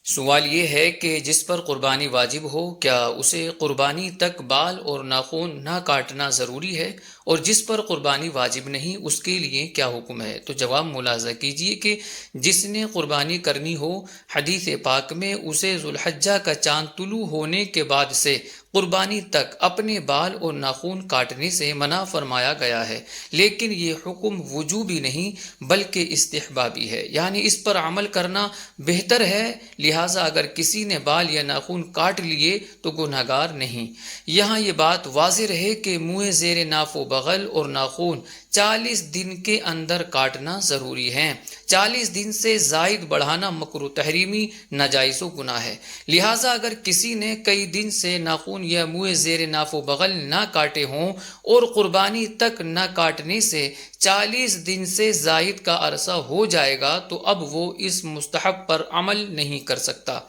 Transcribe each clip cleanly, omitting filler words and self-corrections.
سوال یہ ہے کہ جس پر قربانی واجب ہو کیا اسے قربانی تک بال اور ناخن نہ کاٹنا ضروری ہے، اور جس پر قربانی واجب نہیں اس کے لیے کیا حکم ہے؟ تو جواب ملاحظہ کیجئے کہ جس نے قربانی کرنی ہو، حدیث پاک میں اسے ذوالحجہ کا چاند طلوع ہونے کے بعد سے قربانی تک اپنے بال اور ناخن کاٹنے سے منع فرمایا گیا ہے، لیکن یہ حکم وجوبی نہیں بلکہ استحبابی ہے، یعنی اس پر عمل کرنا بہتر ہے۔ لہٰذا اگر کسی نے بال یا ناخن کاٹ لیے تو گنہگار نہیں۔ یہاں یہ بات واضح رہے کہ منہ زیر ناف و بغل اور ناخن 40 دن کے اندر کاٹنا ضروری ہے۔ 40 دن سے زائد بڑھانا مکروہ تحریمی، ناجائز و گناہ ہے۔ لہٰذا اگر کسی نے کئی دن سے ناخن یا منہ زیر ناف و بغل نہ کاٹے ہوں اور قربانی تک نہ کاٹنے سے 40 دن سے زائد کا عرصہ ہو جائے گا تو اب وہ اس مستحب پر عمل نہیں کر سکتا۔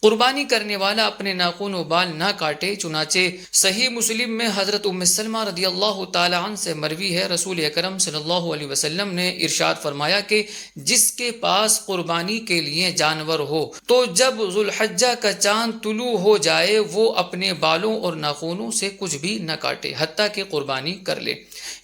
قربانی کرنے والا اپنے ناخن و بال نہ کاٹے، چنانچہ صحیح مسلم میں حضرت ام سلمہ رضی اللہ تعالی عنہ سے مروی ہے، رسول اکرم صلی اللہ علیہ وسلم نے ارشاد فرمایا کہ جس کے پاس قربانی کے لیے جانور ہو تو جب ذوالحجہ کا چاند طلوع ہو جائے وہ اپنے بالوں اور ناخنوں سے کچھ بھی نہ کاٹے حتیٰ کہ قربانی کر لے۔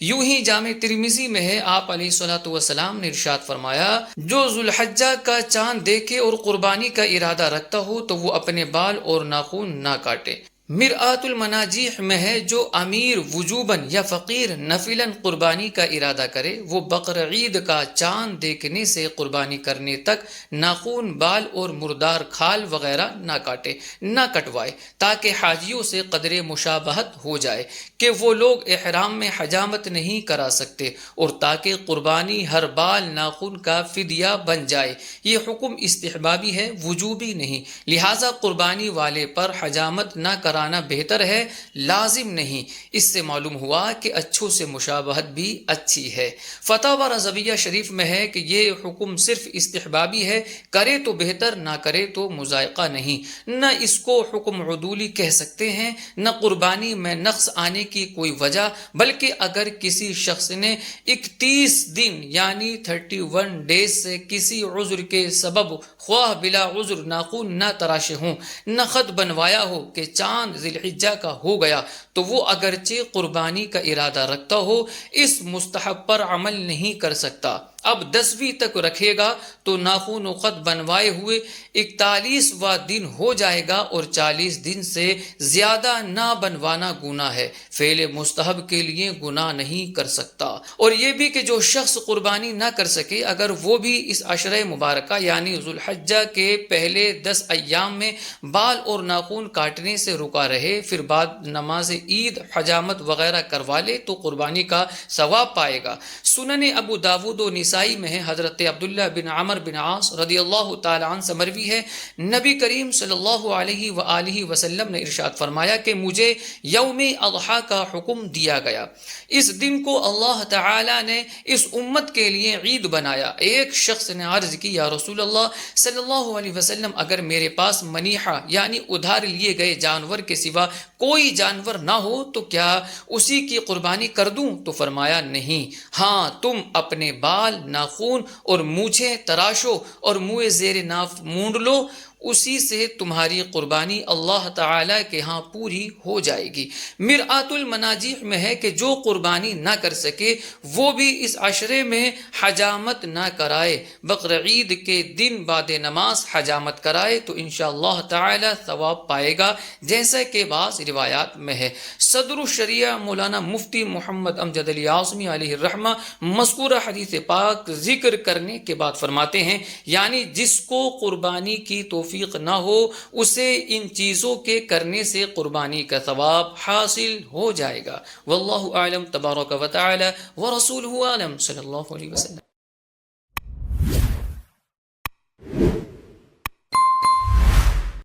یوں ہی جامع ترمذی میں ہے، آپ علیہ الصلوۃ والسلام نے ارشاد فرمایا، جو ذوالحجہ کا چاند دیکھے اور قربانی کا ارادہ رکھتا ہو تو وہ اپنے بال اور ناخن نہ کاٹے۔ مرآت المناجیح میں ہے، جو امیر وجوباً یا فقیر نفلاً قربانی کا ارادہ کرے وہ بقرعید کا چاند دیکھنے سے قربانی کرنے تک ناخن، بال اور مردار کھال وغیرہ نہ کاٹے، نہ کٹوائے، تاکہ حاجیوں سے قدر مشابہت ہو جائے کہ وہ لوگ احرام میں حجامت نہیں کرا سکتے، اور تاکہ قربانی ہر بال ناخن کا فدیہ بن جائے۔ یہ حکم استحبابی ہے، وجوبی نہیں، لہٰذا قربانی والے پر حجامت نہ کرانا بہتر ہے، لازم نہیں۔ اس سے معلوم ہوا کہ اچھوں سے مشابہت بھی اچھی ہے۔ فتاوی رضویہ شریف میں ہے کہ یہ حکم صرف استحبابی ہے، کرے تو بہتر، نہ کرے تو مضائقہ نہیں۔ نہ اس کو حکم عدولی کہہ سکتے ہیں، نہ قربانی میں نقص آنے کی کوئی وجہ، بلکہ اگر کسی شخص نے 31 دن یعنی 31 ڈیز سے کسی عذر کے سبب خواہ بلا عذر ناخن نہ تراشے ہوں، نہ خط بنوایا ہو کہ چاند ذی الحجہ کا ہو گیا، تو وہ اگرچہ قربانی کا ارادہ رکھتا ہو اس مستحب پر عمل نہیں کر سکتا۔ اب 10ویں تک رکھے گا تو ناخن و خط بنوائے ہوئے 41واں دن ہو جائے گا، اور 40 دن سے زیادہ نہ بنوانا گناہ ہے، فعل مستحب کے لیے گناہ نہیں کر سکتا۔ اور یہ بھی کہ جو شخص قربانی نہ کر سکے اگر وہ بھی اس عشرہ مبارکہ یعنی ذوالحجہ کے پہلے 10 ایام میں بال اور ناخن کاٹنے سے رکا رہے، پھر بعد نماز عید حجامت وغیرہ کروا لے تو قربانی کا ثواب پائے گا۔ سنن ابو داود و نسائی میں ہے، حضرت عبداللہ بن عمر بن عاص رضی اللہ تعالی عنہ سے مروی ہے، نبی کریم صلی اللہ علیہ وآلہ وسلم نے ارشاد فرمایا کہ مجھے یوم اضحیٰ کا حکم دیا گیا۔ اس دن کو اللہ تعالی نے اس امت کے لیے عید بنایا۔ ایک شخص نے عرض کی، یا رسول اللہ صلی اللہ علیہ وسلم، اگر میرے پاس منیحہ یعنی ادھار لیے گئے جانور کے سوا کوئی جانور نہ ہو تو کیا اسی کی قربانی کر دوں؟ تو فرمایا نہیں، ہاں تم اپنے بال، ناخن اور مونچھیں تراشو اور منہ زیر ناف مونڈ لو، اسی سے تمہاری قربانی اللہ تعالی کے ہاں پوری ہو جائے گی۔ مرآت المناجیح میں ہے کہ جو قربانی نہ کر سکے وہ بھی اس عشرے میں حجامت نہ کرائے، بقرعید کے دن بعد نماز حجامت کرائے تو انشاءاللہ تعالی ثواب پائے گا، جیسا کہ بعض روایات میں ہے۔ صدر الشریعہ مولانا مفتی محمد امجد علی اعظمی علیہ الرحمہ مذکورہ حدیث پاک ذکر کرنے کے بعد فرماتے ہیں، یعنی جس کو قربانی کی توفیق نہ ہو اسے ان چیزوں کے کرنے سے قربانی کا ثواب حاصل ہو جائے گا۔ واللہ اعلم، تبارک و تعالی ورسولہ اعلم، صلی اللہ علیہ وسلم۔